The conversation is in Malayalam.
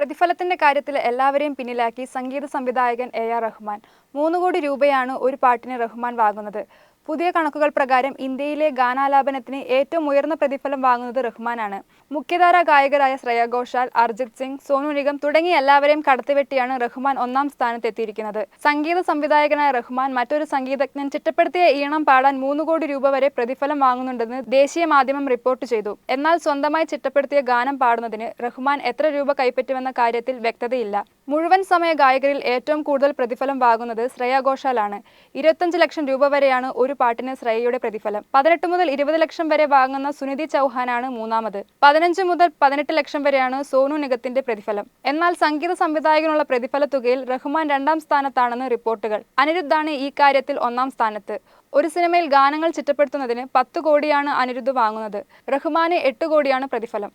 പ്രതിഫലത്തിന്റെ കാര്യത്തിൽ എല്ലാവരെയും പിന്നിലാക്കി സംഗീത സംവിധായകൻ എ.ആർ. റഹ്മാൻ 3 കോടി രൂപയാണ് ഒരു പാട്ടിന് റഹ്മാൻ വാങ്ങുന്നത്. പുതിയ കണക്കുകൾ പ്രകാരം ഇന്ത്യയിലെ ഗാനാലാപനത്തിന് ഏറ്റവും ഉയർന്ന പ്രതിഫലം വാങ്ങുന്നത് റഹ്മാനാണ്. മുഖ്യധാരാ ഗായകരായ ശ്രേയ ഘോഷാൽ, അർജിത് സിംഗ്, സോനു നിഗം തുടങ്ങിയ എല്ലാവരെയും കടത്തിവെട്ടിയാണ് റഹ്മാൻ ഒന്നാം സ്ഥാനത്തെത്തിയിരിക്കുന്നത്. സംഗീത സംവിധായകനായ റഹ്മാൻ മറ്റൊരു സംഗീതജ്ഞൻ ചിട്ടപ്പെടുത്തിയ ഈണം പാടാൻ 3 കോടി രൂപ വരെ പ്രതിഫലം വാങ്ങുന്നുണ്ടെന്ന് ദേശീയ മാധ്യമം റിപ്പോർട്ട് ചെയ്തു. എന്നാൽ സ്വന്തമായി ചിട്ടപ്പെടുത്തിയ ഗാനം പാടുന്നതിന് റഹ്മാൻ എത്ര രൂപ കൈപ്പറ്റുമെന്ന കാര്യത്തിൽ വ്യക്തതയില്ല. മുഴുവൻ സമയ ഗായകരിൽ ഏറ്റവും കൂടുതൽ പ്രതിഫലം വാങ്ങുന്നത് ശ്രേയ ഘോഷാലാണ്. 25 ലക്ഷം രൂപ വരെയാണ് ഒരു പാട്ടിന് ശ്രേയയുടെ പ്രതിഫലം. 18 മുതൽ 20 ലക്ഷം വരെ വാങ്ങുന്ന സുനിധി ചൗഹാനാണ് മൂന്നാമത്. 15 മുതൽ 18 ലക്ഷം വരെയാണ് സോനു നിഗത്തിന്റെ പ്രതിഫലം. എന്നാൽ സംഗീത സംവിധായകനുള്ള പ്രതിഫല തുകയിൽ റഹ്മാൻ 2ാം സ്ഥാനത്താണെന്ന് റിപ്പോർട്ടുകൾ. അനിരുദ്ധാണ് ഈ കാര്യത്തിൽ 1ാം സ്ഥാനത്ത്. ഒരു സിനിമയിൽ ഗാനങ്ങൾ ചിട്ടപ്പെടുത്തുന്നതിന് 10 കോടിയാണ് അനിരുദ്ധ് വാങ്ങുന്നത്. റഹ്മാന് 8 കോടിയാണ് പ്രതിഫലം.